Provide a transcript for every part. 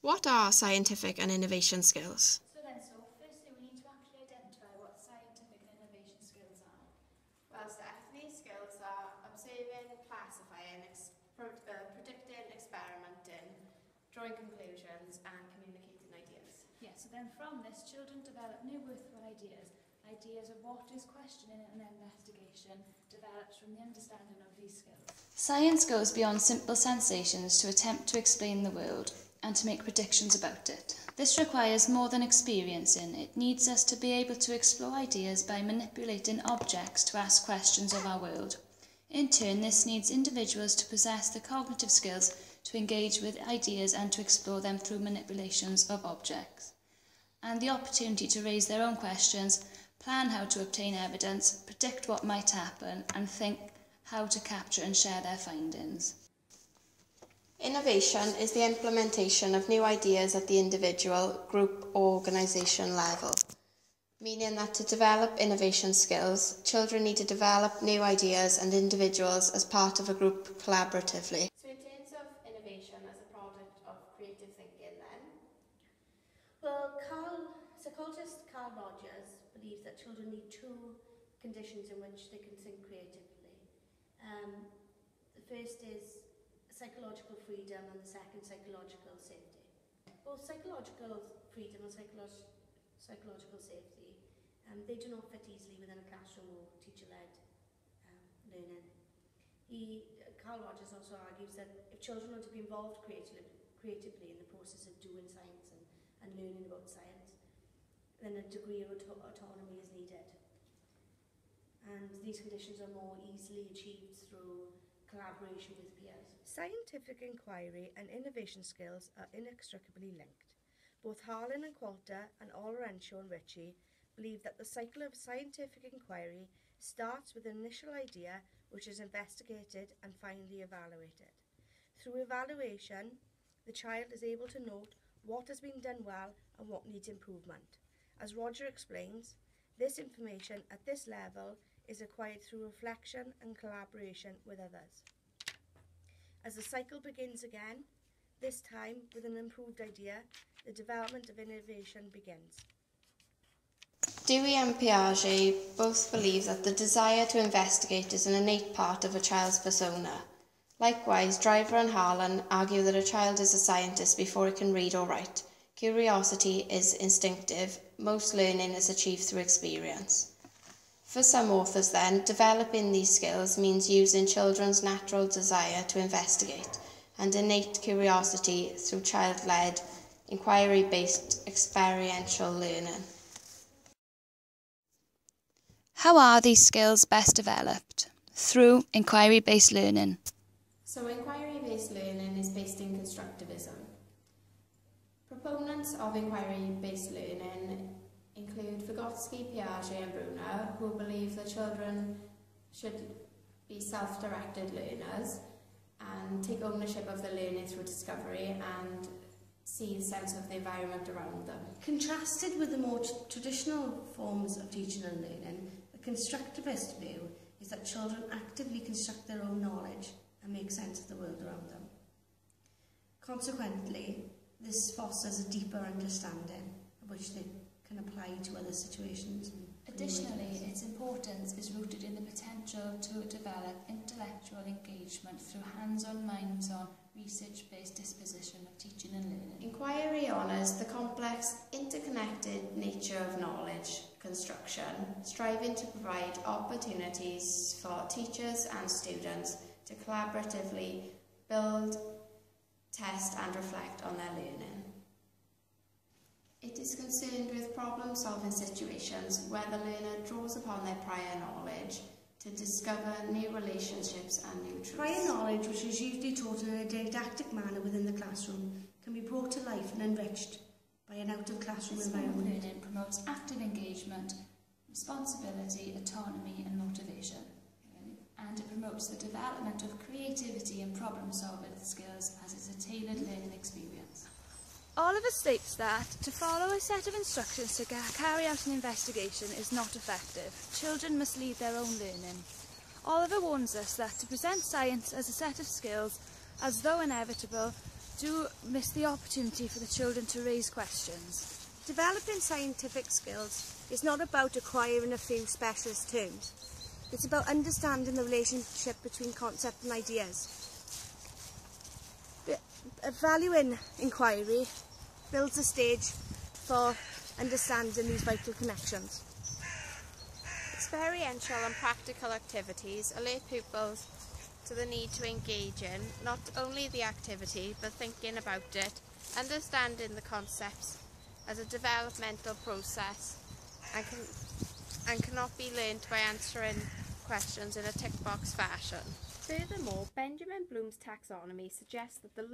What are scientific and innovation skills? Firstly we need to actually identify what scientific and innovation skills are. Well, these skills are observing, classifying, predicting, experimenting, drawing conclusions and communicating ideas. So then from this, children develop new worthwhile ideas. Ideas of what is questioning and investigation develops from the understanding of these skills. Science goes beyond simple sensations to attempt to explain the world and to make predictions about it. This requires more than experiencing. It needs us to be able to explore ideas by manipulating objects to ask questions of our world. In turn, this needs individuals to possess the cognitive skills to engage with ideas and to explore them through manipulations of objects, and the opportunity to raise their own questions, plan how to obtain evidence, predict what might happen, and think how to capture and share their findings. Innovation is the implementation of new ideas at the individual, group or organisation level, meaning that to develop innovation skills, children need to develop new ideas and individuals as part of a group collaboratively. So in terms of innovation as a product of creative thinking then? Well, psychologist Carl Rogers believes that children need two conditions in which they can think creatively. The first is psychological freedom and the second psychological safety. Both psychological freedom and psychological safety, they do not fit easily within a classroom or teacher-led learning. Carl Rogers also argues that if children want to be involved creatively in the process of doing science and learning about science, then a degree of autonomy is needed. And these conditions are more easily achieved through collaboration with peers. Scientific inquiry and innovation skills are inextricably linked. Both Harlan and Qualter and Olorenshaw and Ritchie believe that the cycle of scientific inquiry starts with an initial idea which is investigated and finally evaluated. Through evaluation, the child is able to note what has been done well and what needs improvement. As Roger explains, this information at this level is acquired through reflection and collaboration with others. As the cycle begins again, this time with an improved idea, the development of innovation begins. Dewey and Piaget both believe that the desire to investigate is an innate part of a child's persona. Likewise, Driver and Harlan argue that a child is a scientist before it can read or write. Curiosity is instinctive. Most learning is achieved through experience. For some authors then, developing these skills means using children's natural desire to investigate and innate curiosity through child-led, inquiry-based experiential learning. How are these skills best developed? Through inquiry-based learning. So inquiry-based learning is based in constructivism. Proponents of inquiry-based learning include Vygotsky, Piaget and Brunner, who believe that children should be self-directed learners and take ownership of the learning through discovery and see the sense of the environment around them. Contrasted with the more traditional forms of teaching and learning, the constructivist view is that children actively construct their own knowledge and make sense of the world around them. Consequently, this fosters a deeper understanding of which they can apply to other situations. Additionally, its importance is rooted in the potential to develop intellectual engagement through hands-on, minds-on, research-based disposition of teaching and learning. Inquiry honours the complex, interconnected nature of knowledge construction, striving to provide opportunities for teachers and students to collaboratively build, test and reflect on their learning. It is concerned with problem-solving situations where the learner draws upon their prior knowledge to discover new relationships and new truths. Prior knowledge, which is usually taught in a didactic manner within the classroom, can be brought to life and enriched by an out-of-classroom environment. Learning promotes active engagement, responsibility, autonomy and motivation. And it promotes the development of creativity and problem-solving skills as it's a tailored learning experience. Oliver states that to follow a set of instructions to carry out an investigation is not effective. Children must lead their own learning. Oliver warns us that to present science as a set of skills, as though inevitable, do miss the opportunity for the children to raise questions. Developing scientific skills is not about acquiring a few specialist terms. It's about understanding the relationship between concept and ideas. Valuing inquiry builds a stage for understanding these vital connections. Experiential and practical activities alert pupils to the need to engage in not only the activity but thinking about it, understanding the concepts as a developmental process and cannot be learnt by answering questions in a tick box fashion. Furthermore, Benjamin Bloom's taxonomy suggests that the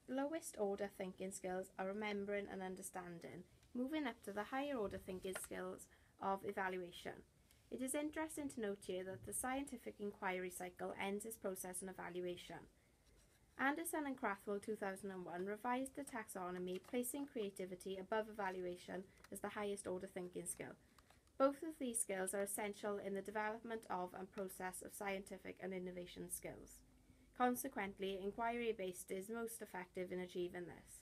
lowest order thinking skills are remembering and understanding, moving up to the higher order thinking skills of evaluation. It is interesting to note here that the scientific inquiry cycle ends its process in evaluation. Anderson and Crathwell 2001 revised the taxonomy, placing creativity above evaluation as the highest order thinking skill. Both of these skills are essential in the development of and process of scientific and innovation skills. Consequently, inquiry-based is most effective in achieving this.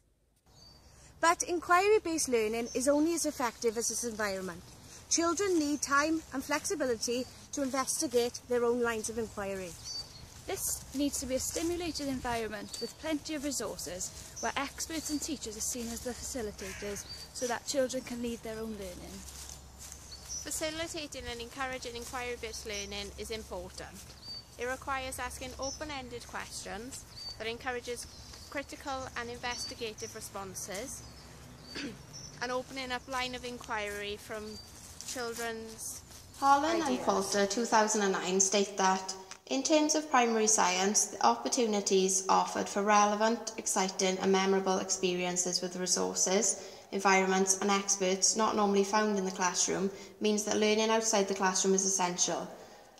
But inquiry-based learning is only as effective as its environment. Children need time and flexibility to investigate their own lines of inquiry. This needs to be a stimulated environment with plenty of resources where experts and teachers are seen as the facilitators so that children can lead their own learning. Facilitating and encouraging inquiry-based learning is important. It requires asking open-ended questions that encourages critical and investigative responses and opening up line of inquiry from children's Harlan and ideas. Coulter 2009 state that, in terms of primary science, the opportunities offered for relevant, exciting and memorable experiences with resources, environments and experts not normally found in the classroom means that learning outside the classroom is essential.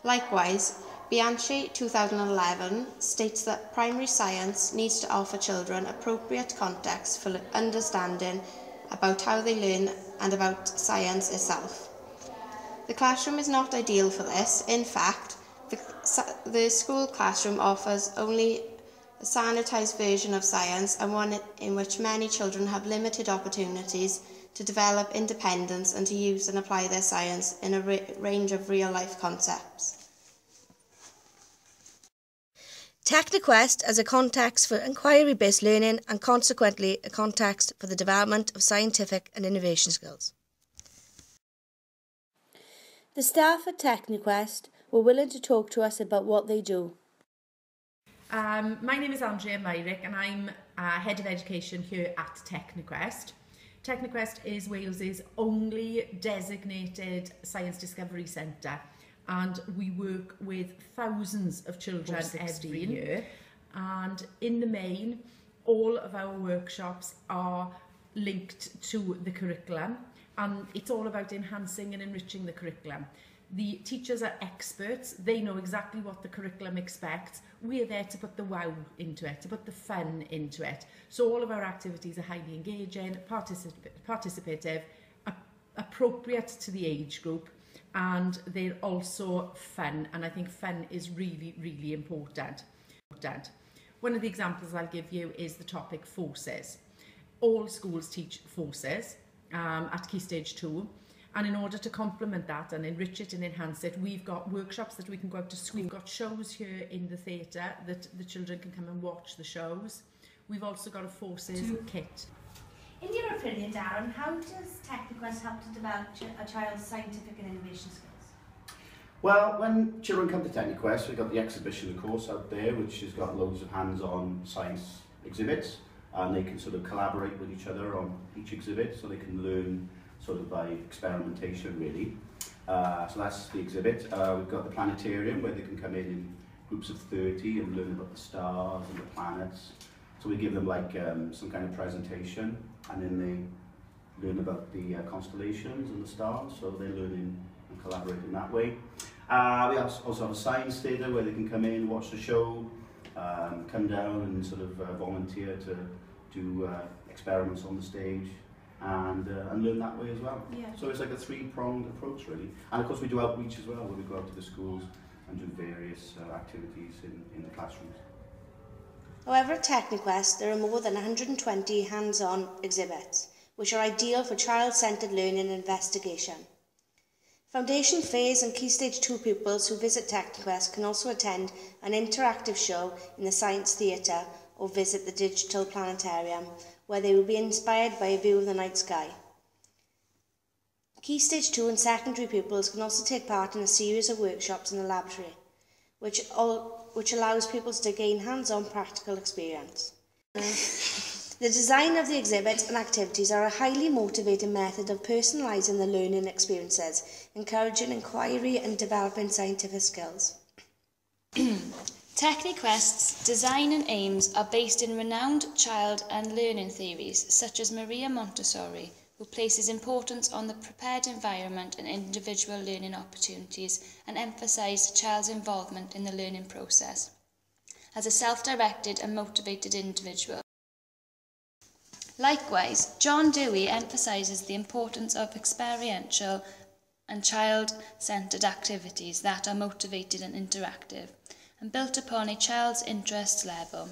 Likewise, Bianchi 2011 states that primary science needs to offer children appropriate context for understanding about how they learn and about science itself. The classroom is not ideal for this. In fact, the school classroom offers only a sanitised version of science and one in which many children have limited opportunities to develop independence and to use and apply their science in a range of real-life concepts. Techniquest as a context for inquiry-based learning and consequently a context for the development of scientific and innovation skills. The staff at Techniquest were willing to talk to us about what they do. My name is Andrea Myrick and I'm Head of Education here at Techniquest. Techniquest is Wales's only designated science discovery centre, and we work with thousands of children every year, and in the main all of our workshops are linked to the curriculum, and it's all about enhancing and enriching the curriculum. The teachers are experts, they know exactly what the curriculum expects. We're there to put the wow into it, to put the fun into it. So all of our activities are highly engaging, participative, appropriate to the age group, and they're also fun, and I think fun is really, really important. One of the examples I'll give you is the topic forces. All schools teach forces at Key Stage 2. And in order to complement that and enrich it and enhance it, we've got workshops that we can go out to school. We've got shows here in the theatre that the children can come and watch the shows. We've also got a forces kit. In your opinion, Darren, how does Techniquest help to develop a child's scientific and innovation skills? Well, when children come to Techniquest, we've got the exhibition course out there, which has got loads of hands-on science exhibits, and they can sort of collaborate with each other on each exhibit, so they can learn sort of by experimentation, really. So that's the exhibit. We've got the planetarium, where they can come in groups of 30 and learn about the stars and the planets. So we give them like some kind of presentation, and then they learn about the constellations and the stars, so they learn and collaborate in that way. We also have a science theatre where they can come in, watch the show, come down and sort of volunteer to do experiments on the stage, and learn that way as well. Yeah. So it's like a three-pronged approach, really. And of course we do outreach as well, where we go out to the schools and do various activities in the classrooms. However, at Techniquest, there are more than 120 hands-on exhibits, which are ideal for child-centred learning and investigation. Foundation Phase and Key Stage 2 pupils who visit Techniquest can also attend an interactive show in the Science Theatre or visit the Digital Planetarium, where they will be inspired by a view of the night sky. Key Stage 2 and secondary pupils can also take part in a series of workshops in the laboratory, which allows pupils to gain hands-on practical experience. The design of the exhibits and activities are a highly motivating method of personalising the learning experiences, encouraging inquiry and developing scientific skills. Techniquest's design and aims are based in renowned child and learning theories such as Maria Montessori, who places importance on the prepared environment and individual learning opportunities and emphasised child's involvement in the learning process as a self-directed and motivated individual. Likewise, John Dewey emphasises the importance of experiential and child-centred activities that are motivated and interactive, and built upon a child's interest level.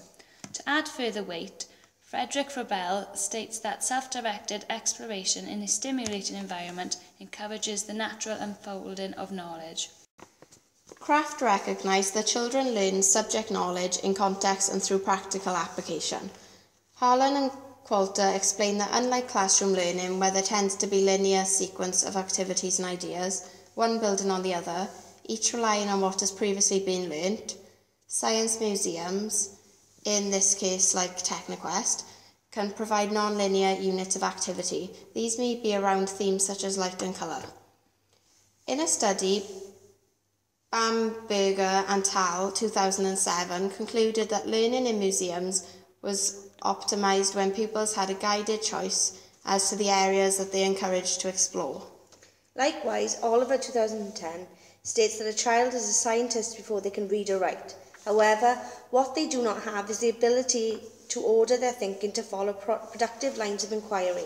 To add further weight, Frederick Frobel states that self-directed exploration in a stimulating environment encourages the natural unfolding of knowledge. Kraft recognised that children learn subject knowledge in context and through practical application. Harlan and Qualter explain that unlike classroom learning, where there tends to be linear sequence of activities and ideas, one building on the other, each relying on what has previously been learnt, science museums, in this case like Techniquest, can provide non-linear units of activity. These may be around themes such as light and colour. In a study, Bamberger and Tal, 2007, concluded that learning in museums was optimised when pupils had a guided choice as to the areas that they encouraged to explore. Likewise, Oliver, 2010, states that a child is a scientist before they can read or write. However, what they do not have is the ability to order their thinking to follow productive lines of inquiry.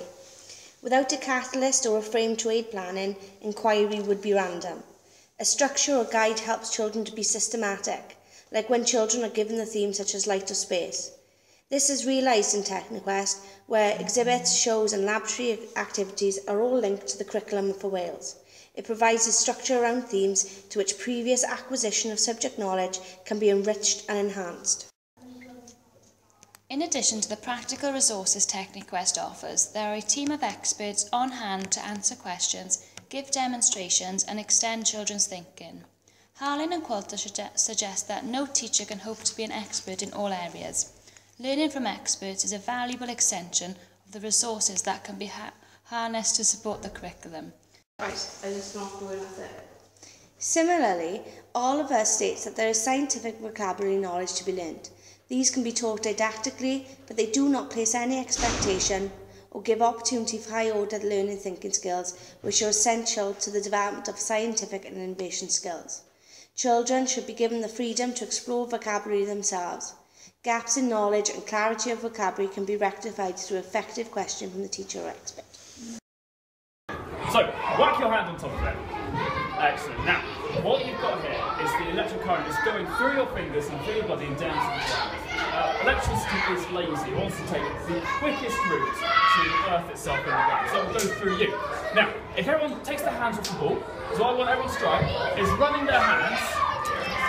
Without a catalyst or a frame to aid planning, inquiry would be random. A structure or guide helps children to be systematic, like when children are given the theme such as light or space. This is realised in Techniquest, where exhibits, shows and laboratory activities are all linked to the curriculum for Wales. It provides a structure around themes to which previous acquisition of subject knowledge can be enriched and enhanced. In addition to the practical resources Techniquest offers, there are a team of experts on hand to answer questions, give demonstrations and extend children's thinking. Harlan and Qualter suggest that no teacher can hope to be an expert in all areas. Learning from experts is a valuable extension of the resources that can be harnessed to support the curriculum. Right, I just not going with it. Similarly, Oliver states that there is scientific vocabulary knowledge to be learnt. These can be taught didactically, but they do not place any expectation or give opportunity for high-order learning thinking skills, which are essential to the development of scientific and innovation skills. Children should be given the freedom to explore vocabulary themselves. Gaps in knowledge and clarity of vocabulary can be rectified through effective questioning from the teacher or expert. So, whack your hand on top of it. Excellent. Now, what you've got here is the electric current is going through your fingers and through your body and down to the ground. Electricity is lazy. It wants to take the quickest route to the earth itself in the ground. So it will go through you. Now, if everyone takes their hands off the ball, so I want everyone to try is running their hands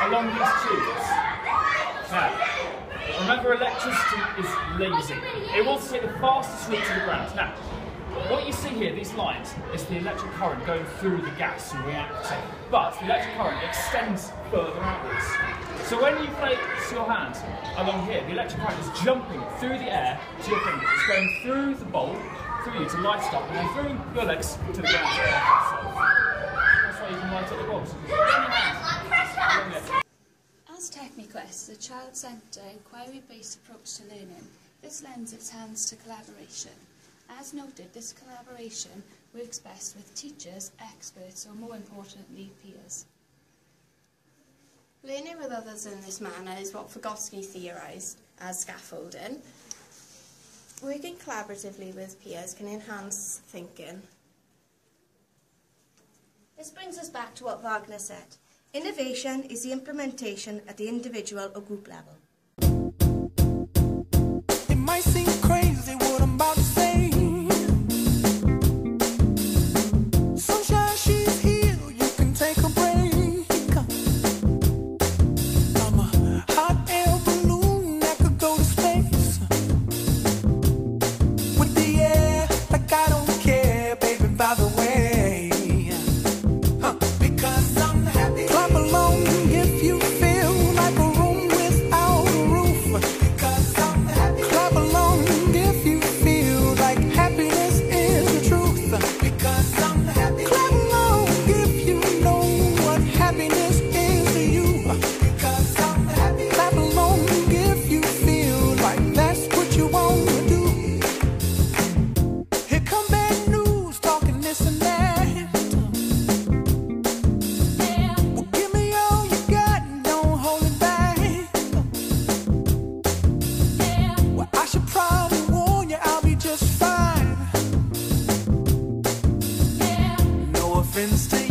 along these tubes. Now, remember, electricity is lazy. It wants to take the fastest route to the ground. Now, what you see here, these lines, is the electric current going through the gas and reacting. But the electric current extends further outwards. So when you place your hand along here, the electric current is jumping through the air to your fingers. It's going through the bowl, through you to light it up, and then through your legs to the ground itself. That's why you can light up the balls. As Techniquest is a child-centred, inquiry-based approach to learning, this lends its hands to collaboration. As noted, this collaboration works best with teachers, experts, or more importantly, peers. Learning with others in this manner is what Vygotsky theorised as scaffolding. Working collaboratively with peers can enhance thinking. This brings us back to what Wagner said. Innovation is the implementation at the individual or group level. might seem crazy what I'm about to say. Sunshine, she's here, you can take a break. I'm a hot air balloon that could go to space. With the air, like I don't care, baby, by the way. Because I'm happy. Clap along if you feel like a room without a roof. Because I'm happy. Clap along if you feel like happiness is the truth. Because I'm happy. Clap along if you know what happiness is to you. Because I'm happy. Clap along if you feel like that's what you want to do. Here come bad news, talking this and that. Well, give me all you got and don't hold it back. Well, I should probably warn you, I'll be just fine. No offense to